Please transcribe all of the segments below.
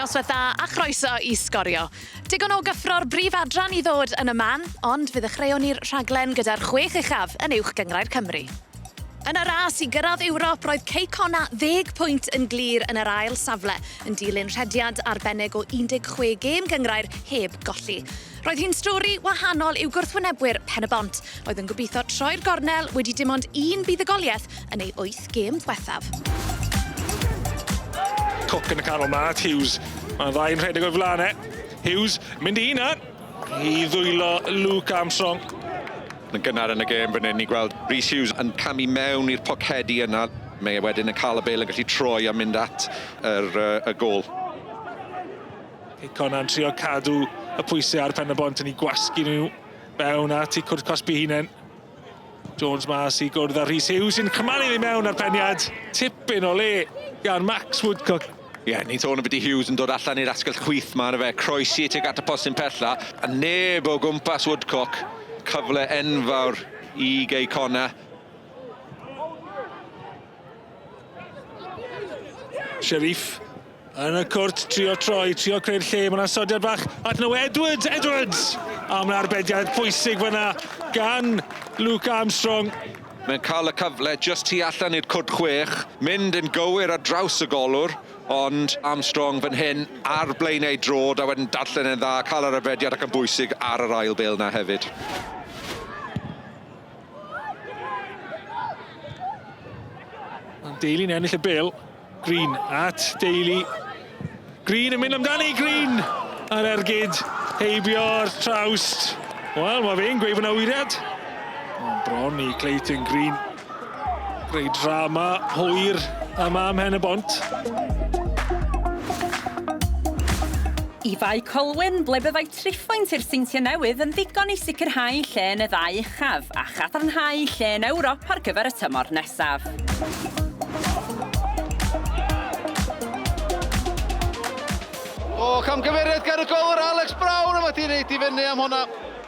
Noswaith dda a chroeso I Sgorio. Digon o gyffro'r brif adran I ddod yn y man, ond fydd dechreuon ni'r rhaglen gyda'r 6 uchaf yn uwch gyngrair Cymru. Yn y ras I gyrraedd Ewrop, roedd Ceicona 10 pwynt yn glir yn yr ail safle, yn dilyn rhediad arbennig o 16 gêm gyngrair heb golli. Roedd hi'n stori wahanol i'w gwrthwynebwyr Pennod, oedd yn gobeithio troi'r gornel wedi dim ond un buddugoliaeth yn ei 8 gêm ddiwethaf. Cook yn y canol ma, Hughes. Mae'n ddau'n rhedeg o'r flanau. Hughes, mynd I una. I ddwylo Luke Armstrong. Yn gynnar yn y gêm fan hyn, ni gweld Rhys Hughes yn camu mewn i'r pocedi yna. Mae wedyn y cael y bel yn gallu troi a mynd at y gol. Cona'n trio cadw y pwysau ar Pennod yn ei gwasgu nhw mewn at I cwrdd cosbi hunain. Jones mas I gwrdd â Rhys Hughes sy'n cymaru ni mewn ar peniad. Tipyn o le gan Max Woodcock. Ni tôn y byddu Hughes yn dod allan i'r asgell chwith ma yna fe. Croesi tuag at y postyn pella. A neb o gwmpas Woodcock. Cyfle enfawr I Ceicona. Sharif yn y cwrt, trio troi, trio creu'r lle. Mae'n asodiad bach at nhw Edwards! A mae'n arbediad pwysig fyna gan Luke Armstrong. Mae'n cael y cyfle just tu allan i'r cwrt 6, mynd yn gywir ar draws y golwr, ond Armstrong fan hyn ar blaen ei drod a wedyn darllen yn dda, cael yr arbediad ac yn bwysig ar yr ail bêl na hefyd. Daly'n ennill y bêl. Green at Daly. Green yn mynd amdani, Green! Ar ergyd, heibio'r trawst. Wel, mae fe'n gweud fyna wyriad. Bron I Clayton Green. Greu drama hwyr yma ym Pennod. I fai Colwyn, ble byddai triphwynt i'r seintiau newydd yn ddigon I sicrhau lle yn y 2 uchaf a chadarnhau lle yn Ewrop ar gyfer y tymor nesaf. Camgymeriad gan y golwr Alex Brown yma di wneud I fyny am hwnna.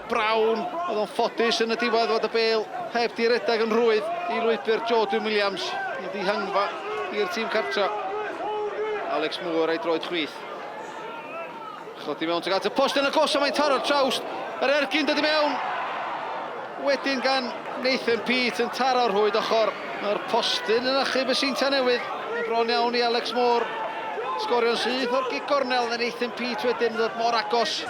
Brown, oedd o'n ffodus yn y diwedd fod y bêl heb di redag yn rwydd I lwybr Jordan Williams I ddihangfa i'r tîm cartra. Alex Moore ei droed chwith. Chodi mewn tuag at y post yn y gosa, mae'n taro'r trawst. Yr ergyn dod I mewn. Wedyn gan Nathan Pete yn taro'r hwyd ochr. Mae'r postyn yn achub y seintiau newydd. Yn bron iawn I Alex Moore. Sgorio'n syth o'r gig gornel, na Nathan Pete wedyn yn dod mor agos.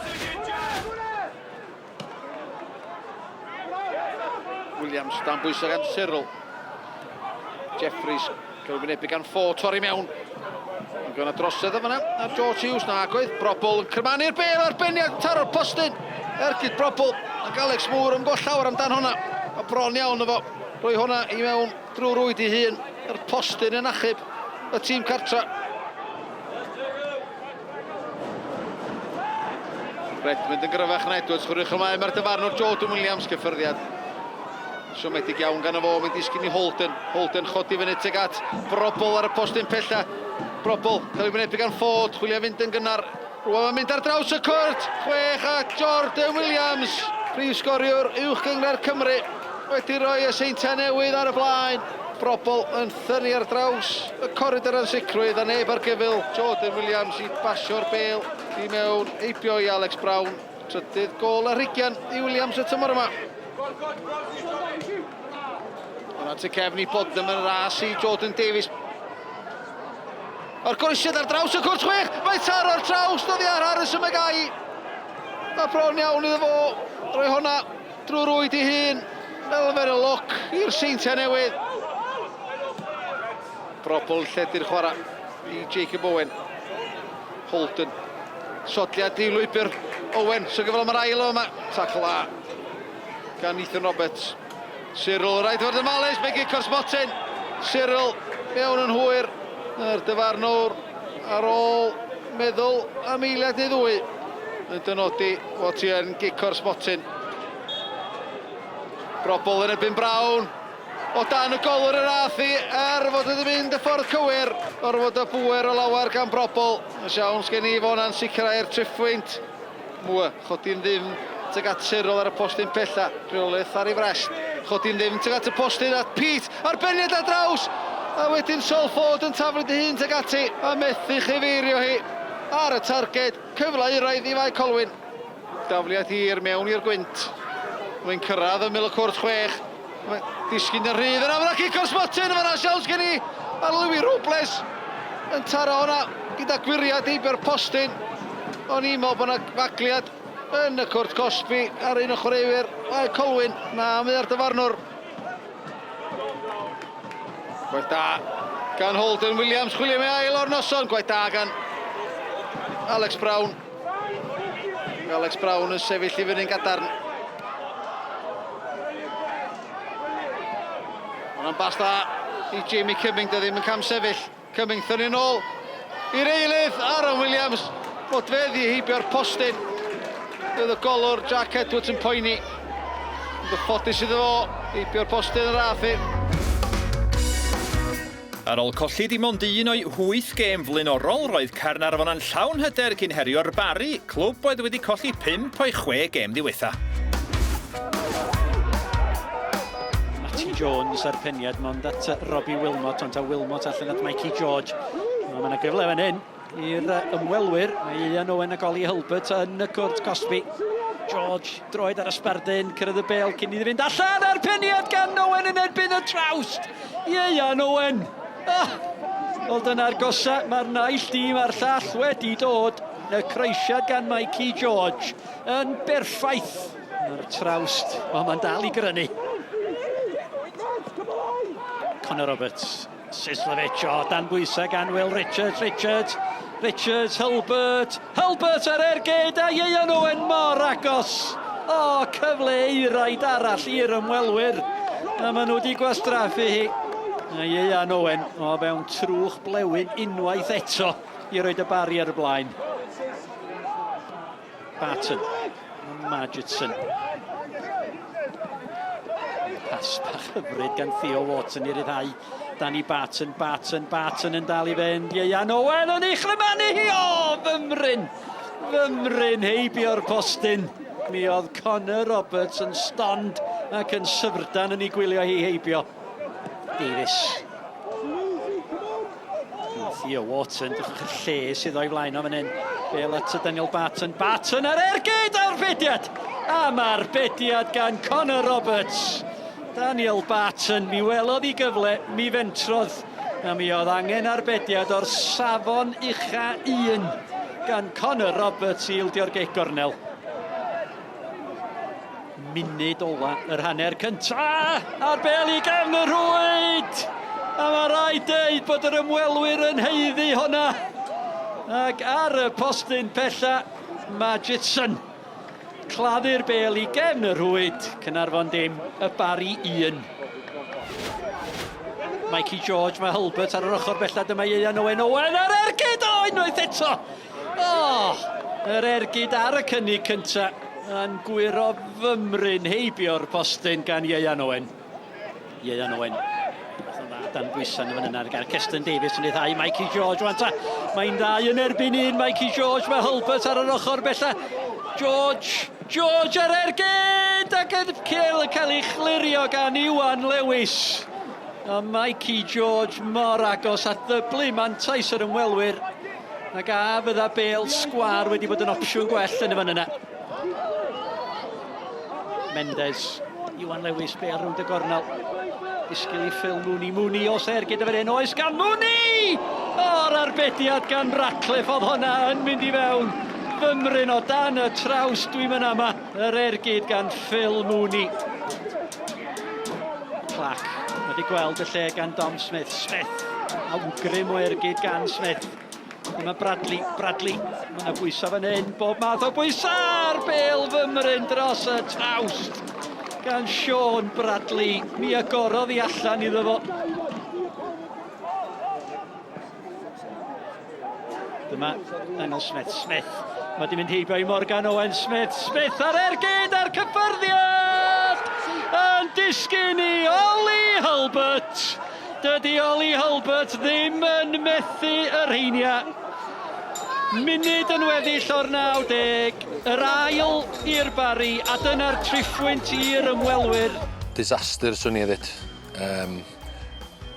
Williams dan bwysau gan Cyril. Jeffries, cael wynebu gan Ford, torri mewn. Yn gwneud drosedd o fyna, a George Hughes na agwedd. Brobl yn crymanu'r bêl arbeniad, taro'r postyn. Ergyd Brobl, ac Alex Moore yn goll llawr amdan hwnna. A bron iawn efo, rhoi hwnna I mewn drwy rwyd I hun. Yr postyn yn achub y tîm cartra. Redmond yn gryfach na Edwards, chwrwch ymlaen mae'r dyfarnwr Jordan Williams gyffyrddiad. Siomedig iawn gan y fo, mynd I sgyn I Holden. Holden chodi fyny tuag at Brobl ar y postyn pella. Brobl, cael ei wynebu gan Ford, chwilio fynd yn gynnar. Rwan mae'n mynd ar draws y cwrt. 6 a Jordan Williams. Prif sgoriwr uwch gyngor Cymru. Wedi rhoi y seintiau newydd ar y blaen. Brobl yn thynnu ar draws y corridor yn sicrwydd a neb ar gyfil. Jordan Williams I basio'r bêl I mewn eibio I Alex Brown. Trydydd gol ar hugian I Williams y tymor yma. Hwna ty cefn I Bodnam yn ras I Jordan Davies. O'r gorisiad ar draws y cwrt 6. Mae taro'r traws dod I ar Harris y Magai. Mae bron iawn iddo fo. Rhoi hwnna drwy rwyd I hun. Elfen y loc i'r seintiau newydd. Brobl lledu'r chwarae I Jacob Owen. Holden. Sodliad I lwybr Owen. So gyfal am yr ail yma. Tackle A. Gan Ethan Roberts. Cyril rhaid fod y males. Megin Corsmotin. Cyril mewn yn hwyr. Yr dyfarnwr ar ôl meddwl am eiliad neu ddwy. Yn dynodi fod ti yn gicor Smotin. Brobl yn ebyn Brown. O dan y golwr yr athi fod yn mynd y ffordd cywir. Orfod y bwer o lawer gan Brobl. Y siawns gen I fo'n sicrhau'r triphwynt. Mwa, chodi'n ddim tuag at Cyril ar y postyn pella. Rheolaeth ar ei frest. Chodi'n ddim tuag at y postyn at Pete. Arbeniad ar draws. A wedyn Sol Ford yn taflu dy hun tuag ati. A methu chyfeirio hi. ar y targed, cyfle i raidd i Fai Colwyn. Dafliad hir mewn i'r gwynt. Mae'n cyrraedd y mil y cwrt 6. Disgyn y rhydd yn amlach i Cosmotin, yma na siawns gen i ar Louis Robles. Yn taro hwnna gyda gwiriad i ber postyn. O'n i'n meddwl bod yna fagliad yn y cwrt Cosby ar un o chwaraewyr Fai Colwyn. Na, mae ar dyfarnwr. Gwaith da gan Holden Williams, chwilio mai ail o'r noson. Gwaith da gan Alex Brown. Alex Brown yn sefyll i fyny'n gadarn. Hwna'n bas da i Jamie Cumming, dy ddim yn cam sefyll. Cumming thynnu nôl i'r eilydd, Aaron Williams. Modfeddi heibio'r postyn. Bydd y golwr Jack Edwards yn poeni. Yn gyffodus iddo fo, heibio'r postyn yr athu. Ar ôl colli dim ond un o'i 8 gêm flaenorol, roedd Caernarfon yn llawn hyder cyn herio'r Bari, clwb oedd wedi colli 5 o'i 6 gêm ddiwetha. Matty Jones ar Pennod, mond at Robbie Wilmot, ond a Wilmot allan at Mikey George. Mae yna gyfle fan hyn i'r ymwelwyr. Mae Ian Owen ag Oli Hilbert yn y cwrt Cosby. George droed ar ysbarden, cyrraedd y bel cyn iddi fynd allan ar Pennod gan Owen yn erbyn y trawst. Ian Owen! Wel dyna'r gosa, mae'r naill dîm a'r llall wedi dod. Y croesiad gan Mikey George yn berffaith. Ar trawst, o mae'n dal i grynu. Conor Roberts, Sislovich, o dan bwysau gan Will Richards, Richards, Hilbert ar ergyd a Ian Owen mor agos. O, cyfle eiraid arall i'r ymwelwyr. A maen nhw wedi gwastraffu hi. A Ian Owen, o fewn trwch blewyn unwaith eto i roed y Bari ar y blaen. Barton, Margetson. Pas bach hyfryd gan Theo Watson i'r iddau. Danny Barton yn dal i fynd. Ian Owen yn ei chlymanu hi, o fymryn heibio'r postyn. Mi oedd Conor Roberts yn stond ac yn syfrdan yn ei gwylio hi heibio. Davies. Theo Watson, dychwch y lle sydd o'i flaen o fan hyn. Bel at y Daniel Barton ar ergyd arbediad! Am arbediad gan Conor Roberts. Daniel Barton, mi welodd i gyfle, mi fentrodd. A mi oedd angen arbediad o'r safon ucha 1 gan Conor Roberts i ildio'r geic gornel. Munud ola yr hanner cynta, a'r bel i gefn y rwyd! A mae rhaid deud bod yr ymwelwyr yn heiddi hwnna. Ac ar y postyn pella, Margetson. Claddu'r bel i gefn y rwyd, Caernarfon dim, y Bari 1. Mikey George, mae Hilbert ar yr ochr bella, dyma Ian Owen ar ergyd, o unwaith eto! O, yr ergyd ar y cynnig cynta. Yn gwiro fymryn heibio'r postyn gan Ian Owen. Ian Owen. Dan bwysan yn yna gan Ceston Davies yn ei ddau. Mikey George wan ta. Mae'n ddau yn erbyn un. Mikey George, mae Hilbert ar yr ochr bella. George ar ergyd ac yn cael ei chlirio gan Iwan Lewis. A Mikey George mor agos at ddyblu mantais yr ymwelwyr. Ac a fydda bel sgwar wedi bod yn opsiwn gwell yn y fan yna. Mendes, Iwan Lewis, bel rwnd y gornel. Disgwyl i Phil Mooney os ergyd y fan hyn, oes gan Mooney! O'r arbediad gan Ratcliffe oedd hwnna yn mynd i fewn. Fymryn o dan y traws dwi'n mynd yma. Yr ergyd gan Phil Mooney. Clack, wedi gweld y lle gan Dom Smith. Awgrym o ergyd gan Smith. Dyma Bradley. Mae yna bwysau fan hyn, bob math o bwysau ar bel fymryn dros y trawst. Gan Sean Bradley, mi agorodd i allan iddo fo. Dyma Daniel Smith. Mae wedi mynd heibio i Morgan Owen Smith ar ergyd ar cyffyrddiad! Yn disgyn i Oli Hilbert. Dydy Oli Hilbert ddim yn methu yr heinia. Munud yn weddill o'r 90, yr ail i'r Bari, a dyna'r triffwynt i'r ymwelwyr. Disaster, swn i ddweud.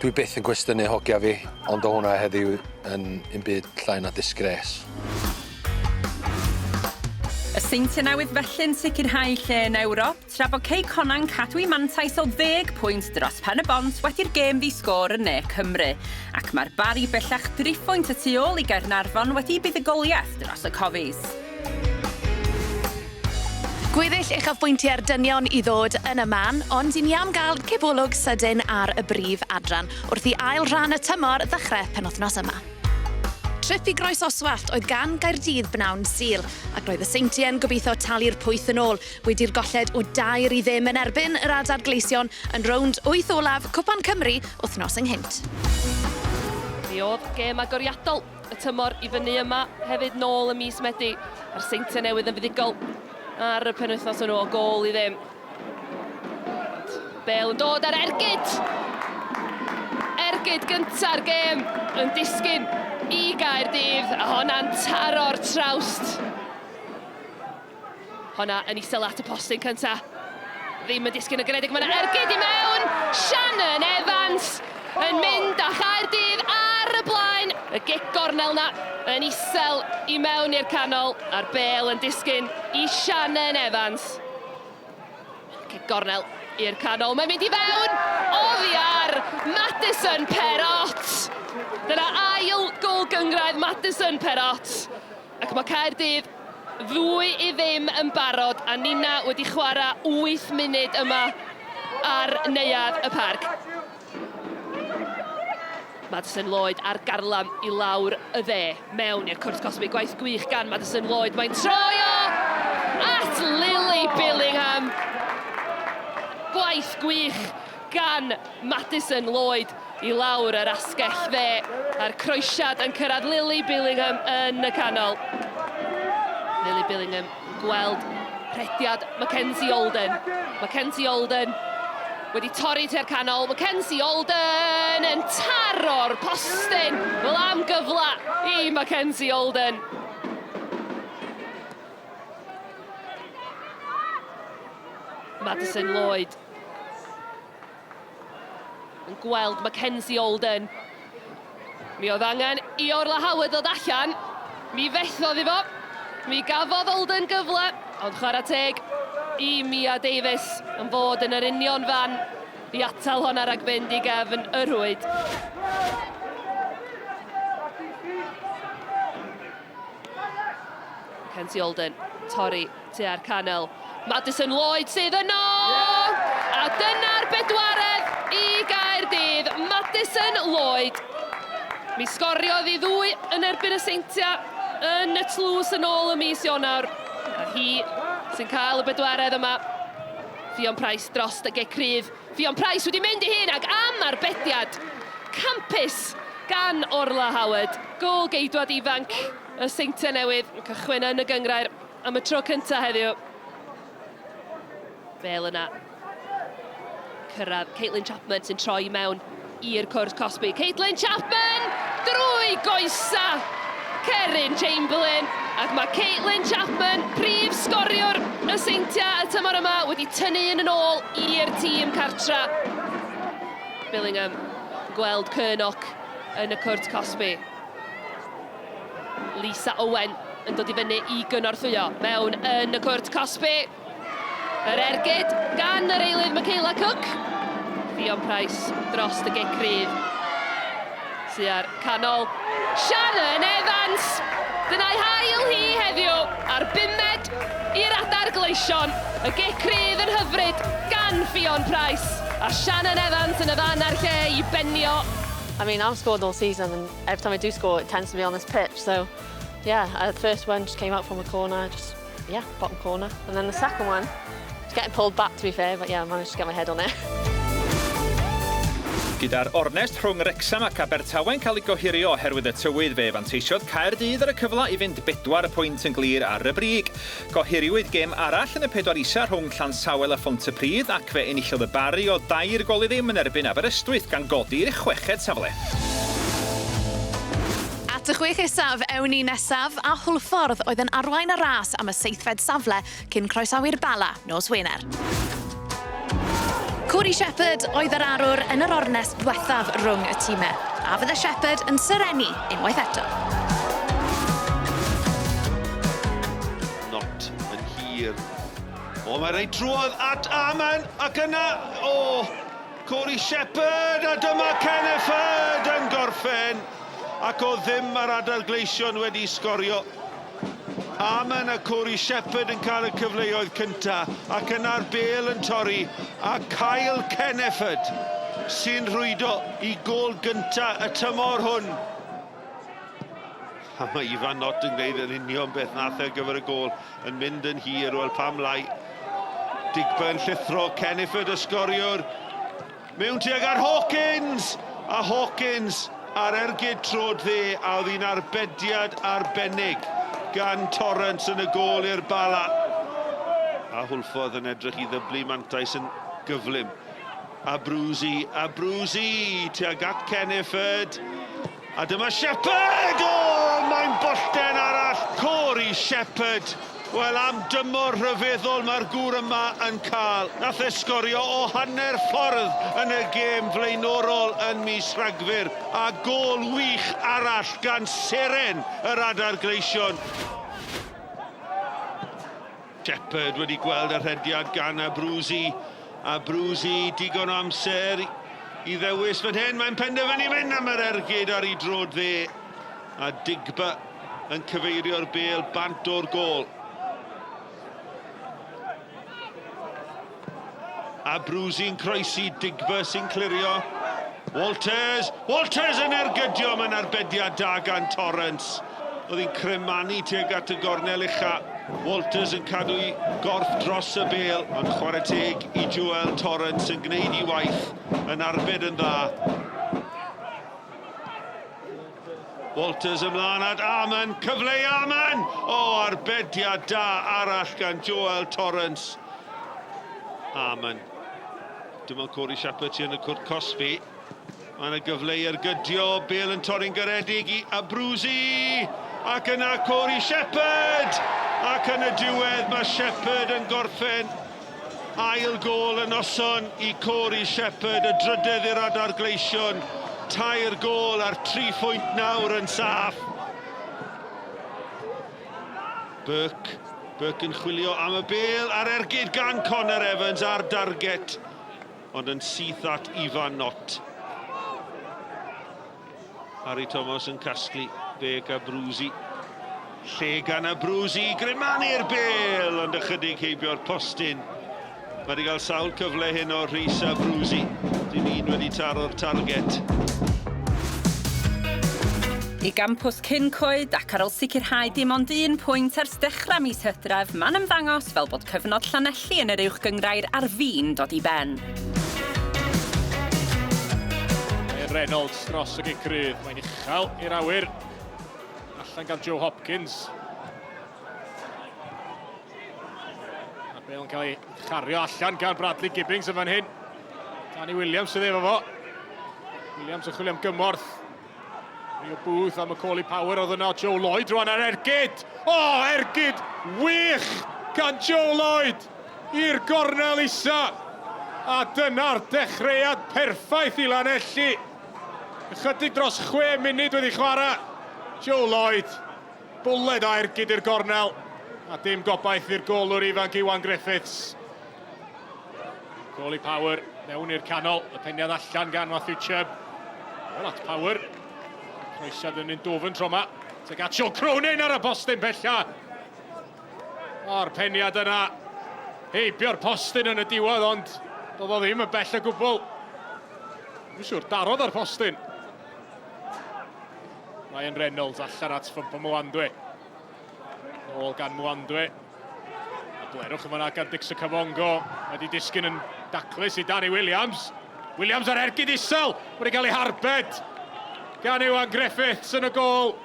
Dwi byth yn gwestiynu hogia fi, ond o hwnna heddiw yn un byd llai na disgres. Y Seintiau Newydd felly'n sicrhau lle yn Ewrop, tra bod Cei Cona'n cadw i mantais o 10 pwynt dros Pennod wedi'r gêm ddi-sgôr yn Ne Cymru. Ac mae'r Bari bellach 3 pwynt y tu ôl i Gaernarfon wedi buddugoliaeth dros y Cofis. Gweddill uchafbwyntiau'r dynion i ddod yn y man, ond i ni am gael cibolwg sydyn ar y brif adran wrth i ail rhan y tymor ddechrau penwythnos yma. Trip i groes oswallt oedd gan Gaerdydd bnawn Sul, ac roedd y Seintiau'n gobeithio talu'r pwyth yn ôl, wedi'r golled o 2-0 yn erbyn yr adar gleision yn rownd 8 olaf Cwpan Cymru wythnos ynghynt. Mi oedd gêm agoriadol y tymor i fyny yma hefyd nôl y mis Medi. A'r Seintiau Newydd yn fuddigol ar y penwythnos yn ôl, gol i ddim. Bale yn dod ar Ergyd! Ergyd gynta'r gêm yn disgyn i Gaerdydd, a honna'n taro'r trawst. Honna yn isel at y postyn cynta. Ddim yn disgyn y garedig, mae'na Ergyd i mewn! Shannon Evans yn mynd â Gaerdydd ar y blaen. Y gic gornel na yn isel i mewn i'r canol, a'r Bale yn disgyn i Shannon Evans. Gic gornel i'r canol, mae'n mynd i fewn! Oddi ar Madison Perrott! Dyna ail gol gyngradd Madison Perrott. Ac mae Caerdydd 2-0 yn barod, a Nina wedi chwarae 8 munud yma ar neuadd y parc. Madison Lloyd ar garlam i lawr y dde, mewn i'r cwrt cosbi, gwaith gwych gan Madison Lloyd. Mae'n troio at Lily Billingham. Gwaith gwych gan Madison Lloyd i lawr yr asgell dde, a'r croesiad yn cyrraedd Lily Billingham yn y canol. Lily Billingham gweld rhediad Mackenzie Alden. Mackenzie Alden wedi torri tua'r canol. Mackenzie Alden yn taro'r postyn. Wel am gyfla i Mackenzie Alden. Madison Lloyd yn gweld Mackenzie Alden. Mi oedd angen i Orla Howard ddod allan. Mi fethodd i fo. Mi gafodd Alden gyfle, ond chwarae teg i Mia Davies yn fod yn yr union fan i atal honna rhag fynd i gefn y rwyd. Mackenzie Alden, torri tua'r canol. Madison Lloyd sydd yno! A dyna'r bedwaredd i Gaerdydd. Madison Lloyd. Mi sgoriodd i 2 yn erbyn y Seintia yn y tlws yn ôl y mis Ionawr. A hi sy'n cael y bedwaredd yma. Fion Price dros y gecrydd. Fion Price wedi mynd i hyn ag am arbediad campus gan Orla Howard. Gol geidwad ifanc y Seintia Newydd yn cychwyn yn y gyngrair am y tro cyntaf heddiw. Bale yna. Cyrraedd Caitlin Chapman sy'n troi mewn i'r cwrs Cosby. Caitlin Chapman drwy goesa Cerin Chamberlain. Ac mae Caitlin Chapman, prif sgoriwr y Seintia y tymor yma, wedi tynnu yn ôl i'r tîm cartra. Billingham gweld Cyrnock yn y cwrt Cosby. Lisa Owen yn dod i fyny i gynorthwyo mewn yn y cwrt Cosby. Yr ergyd gan yr eilydd Michaela Cook. Fion Price dros y gecrydd. Sy ar canol. Shannon Evans! Dyna'i hael hi heddiw ar 5 i'r adar gleision. Y gecrydd yn hyfryd gan Fion Price. A Shannon Evans yn y fan ar lle i benio. I mean, I've scored all season, and every time I do score, it tends to be on this pitch. So, yeah, the first one just came out from a corner, just, yeah, bottom corner. And then the second one, just getting pulled back, to be fair, but yeah, I managed to get my head on it. Gyda'r ornest rhwng Wrexham ac Abertawe'n cael ei gohirio oherwydd y tywydd fe fanteisiodd Caerdydd ar y cyfle i fynd 4 pwynt yn glir ar y brig. Gohiriwyd gêm arall yn y 4 isa rhwng Llansawel a Phontypridd ac fe enillodd y Bari o 2-0 yn erbyn Aberystwyth gan godi'r 6ed safle. At y 6 isaf, ewn ni nesaf a Hwlffordd oedd yn arwain y ras am y 7th safle cyn croesawu'r Bala nos Wener. Corey Shepherd oedd yr arwr yn yr ornest ddiwethaf rhwng y tîmau, a fydde Shepherd yn syrenu unwaith eto. Not yn hir. O, mae'n rhaid drwodd at Aman, ac yna, Corey Shepherd, a dyma Kenneford yn gorffen, ac o ddim ar adael gleision wedi sgorio. Aman a Corey Shepherd yn cael y cyfleoedd cynta, ac yna'r bêl yn torri, a Kyle Kenneford sy'n rhwydo I gôl gynta y tymor hwn. A mae Ifan Not yn gwneud yn union beth nath ar gyfer y gôl, yn mynd yn hir, wel pam lai. Digba yn llithro, Kenneford y sgoriwr. Mewn tuag ar Hawkins, a Hawkins ar ergyd trod dde, a oedd hi'n arbediad arbennig gan Torrance yn y gôl i'r Bala. A Hwlffodd yn edrych I ddyblu mantais yn gyflym. A Bruzy tuag at Kenneford. A dyma Shepherd! Mae'n bollten arall. Corey Shepherd. Wel, am dymor rhyfeddol mae'r gŵr yma yn cael. Nath e sgorio o hanner ffordd yn y gêm flaenorol yn mis Rhagfyr. A gôl wych arall gan seren yr adar gleision. Shepherd wedi gweld y rhediad gan a Bruzy. A Bruzy digon o amser I ddewis fan hyn. Mae'n penderfynu mynd am yr ergyd ar ei drod dde. A Digba yn cyfeirio'r bêl bant o'r gôl. A Bruzy'n croesi, Digba sy'n clirio. Walters yn ergydio mewn arbediad da gan Torrance. Oedd hi'n cremanu tuag at y gornel ucha. Walters yn cadw I gorff dros y bêl, ond chwarae teg I Joel Torrance yn gwneud I waith yn arbed yn dda. Walters ymlaen at Aman, cyfle I Aman! Arbediad da arall gan Joel Torrance. Aman. Dyma Corey Shepherd sy'n y cwrt cosbi. Mae'n y gyfle I ergydio, bêl yn torri'n garedig I a Bruzy. Ac yna Corey Shepherd! Ac yn y diwedd mae Shepherd yn gorffen ail gôl y noson I Corey Shepherd, y drydydd i'r adar gleision. Tair gôl ar 3 phwynt nawr yn saff. Burke yn chwilio am y bêl ar ergyd gan Connor Evans ar darget, ond yn syth at Ifan Not. Harry Thomas yn casglu beg a Bruzy. Lle gan a Bruzy, grimanu'r bêl, ond ychydig heibio'r postyn. Mae wedi cael sawl cyfle hyn o Rhys a Bruzy. Dyn un wedi taro'r target. I gampws cyn coed ac ar ôl sicrhau dim ond 1 pwynt ers dechrau mis Hydref, ma'n ymddangos fel bod cyfnod Llanelli yn yr uwchgynghrair ar fin dod I ben. Mae Reynolds dros y gicrydd. Mae'n uchel i'r awyr. Allan gan Joe Hopkins. A bêl yn cael ei chario allan gan Bradley Gibbings yn fan hyn. Danny Williams sydd efo fo. Williams yn chwilio am gymorth. Rio Booth a Macaulay Power oedd yna. Joe Lloyd rwan ar ergyd. Ergyd wych gan Joe Lloyd i'r gornel isa. A dyna'r dechreuad perffaith I Lanelli. Ychydig dros 6 munud wedi chwarae. Joe Lloyd, bwled a ergyd i'r gornel. A dim gobaith i'r golwr ifanc Iwan Griffiths. Macaulay Power mewn i'r canol. Y peniad allan gan Matthew Chubb. Wel at Power. Croesiad yn un dofn tro yma. Teg at Joe Cronin ar y postyn bella. O'r peniad yna. Heibio'r postyn yn y diwedd, ond doedd o ddim yn bell o gwbl. Dwi'n siŵr darodd ar postyn. Ryan Reynolds allan at Ffympa Mwandwe. Ôl gan Mwandwe. A blerwch yn fyna gan Dixon Cafongo. Wedi disgyn yn daclus I Danny Williams. Williams ar ergyd isel. Wedi cael ei harbed gan Iwan Griffiths yn y gôl.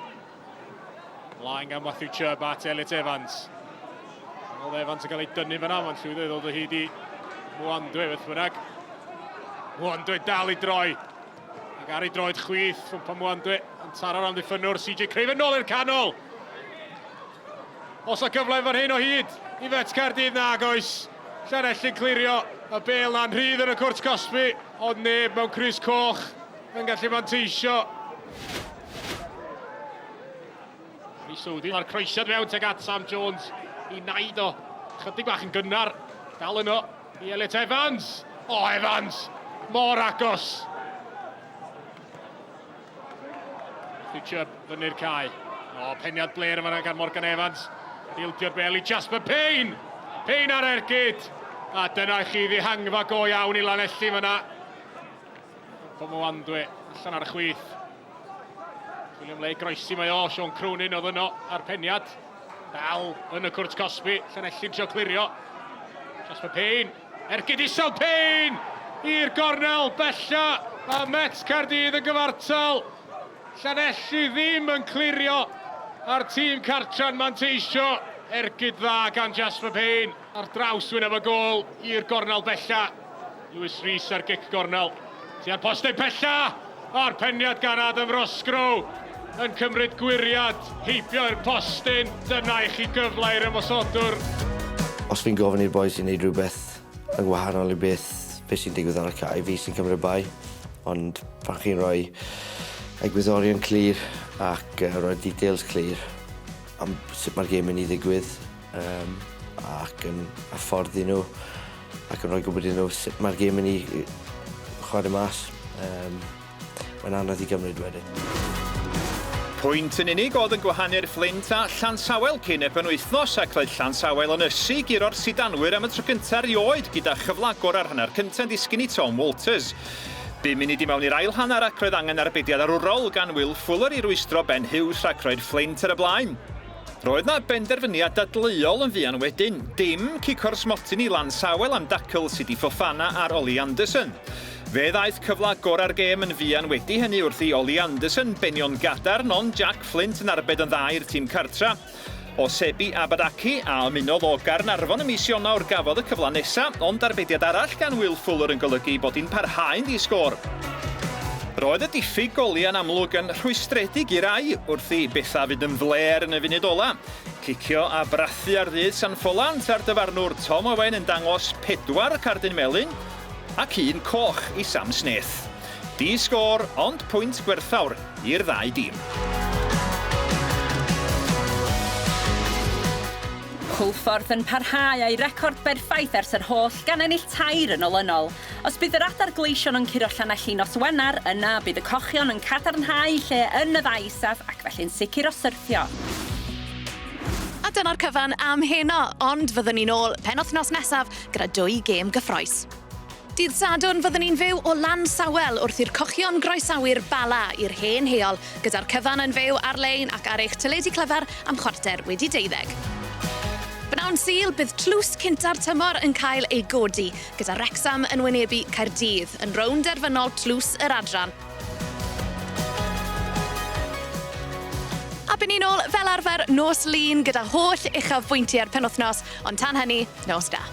Mlaen gan Matthew Chubb at Elliot Evans. Oedd Evans yn cael ei dynnu fyna, mae'n llwyddo I ddod o hyd I Mwandwe beth bynnag. Mwandwe dal I droi. Ac ar ei droed chwith, Ffympa Mwandwe yn taro'r amddiffynwr. CJ Craven nôl i'r canol. Os o gyfle fan hyn o hyd I Fet Caerdydd nag oes. Llanelli clirio, y bel na'n rhydd yn y cwrt Cosby, ond neb mewn crys coch yn gallu manteisio. Rhyswdi, mae'r croesiad mewn teg at Sam Jones i naid o. Chydig bach yn gynnar, dal yno i Elliot Evans. O, Evans, mor agos. Future fyny'r cae. O, peniad bler yma gan Morgan Evans. Dildio'r bel i Jasper Payne. Payne ar ergyd. A dyna i chi ddihangfa go iawn i Llanelli fyna. Pomwandwe, allan ar y chwith. William Leigh groesi mae o, Sean Croonin oedd yno ar peniad. Dal yn y cwrt Cosby, Llanelli'n trio clirio. Jasper Payne, ergyd isel Payne! I'r gornel, bella. A Mets Caerdydd yn gyfartal. Llanelli ddim yn clirio ar tîm cartran manteisio. Ergyd dda gan Jasper Payne. Ar draws wyneb y gol i'r gornel bella. Lewis Rhys ar gic gornel. Tua'r postau bella. A'r peniad gan Adam Rosgrow. Yn cymryd gwiriad, heibio'r postyn. Dyna i chi gyfle i'r ymosodwr. Os fi'n gofyn i'r boys i wneud rhywbeth yn gwahanol i beth sy'n digwydd ar y cae, fi sy'n cymryd bai. Ond pan chi'n rhoi egwyddorion clir ac rhoi details clir am sut mae'r gêm yn ei ddigwydd ac yn hyfforddi nhw ac yn rhoi gwybod i nhw sut mae'r gêm yn ei chwarae mas. Mae'n anodd i gymryd wedyn. Pwynt yn unig oedd yn gwahanu'r Flint a Llansawel cyn y penwythnos ac roedd Llansawel yn ysu guro'r sidanwyr am y tro gyntaf erioed gyda chyfle agor ar hanner cyntaf disgyn i Tom Walters. 5 munud i mewn i'r ail hanner ac roedd angen arbediad arwrol gan Will Fuller i rwystro Ben Hughes ac roedd Flint ar y blaen. Roedd na benderfyniad dadleuol yn fuan wedyn, dim cicor smotyn i Lansawel am dacl Sidi Fofana ar Ollie Anderson. Fe ddaeth cyfle agor ar gêm yn fuan wedi hynny wrth i Ollie Anderson benio'n gadarn ond Jack Flint yn arbed yn dda i'r tîm cartra. O Sebi Abadaki a ymunodd o Garnarfon y mis Ionawr gafodd y cyfle nesa, ond arbediad arall gan Will Fuller yn golygu bod hi'n parhau'n ddisgor. Roedd y diffyg goli yn amlwg yn rhwystredig i rai wrth i betha fynd yn fler yn y funud ola. Cicio a brathu ar ddydd San Ffolant ar dyfarnwr Tom Owen yn dangos 4 cardyn melyn ac 1 coch i Sam Smith. Di-sgor ond pwynt gwerthawr i'r ddau dîm. Cwlffordd yn parhau a'i record berffaith ers yr holl gan ennill 2 yn olynol. Os bydd yr adar gleision yn curo Llanelli nos Wener, yna bydd y cochion yn cadarnhau lle yn y ddau isaf ac felly'n sicr o syrthio. A dyna'r cyfan am heno, ond fyddwn ni'n ôl penwythnos nesaf gyda 2 gêm gyffroes. Dydd Sadwrn fyddwn ni'n fyw o Lansawel wrth i'r cochion groesawu'r Bala i'r hen heol, gyda'r cyfan yn fyw ar-lein ac ar eich teledu clyfar am 12:15. Bnawn Sul, bydd tlws cynta'r tymor yn cael ei godi, gyda Wrexham yn wynebu Caerdydd, yn rownd derfynol tlws yr adran. A bydd ni'n ôl fel arfer nos lun gyda holl uchafbwyntiau'r penwythnos, ond tan hynny, nos da.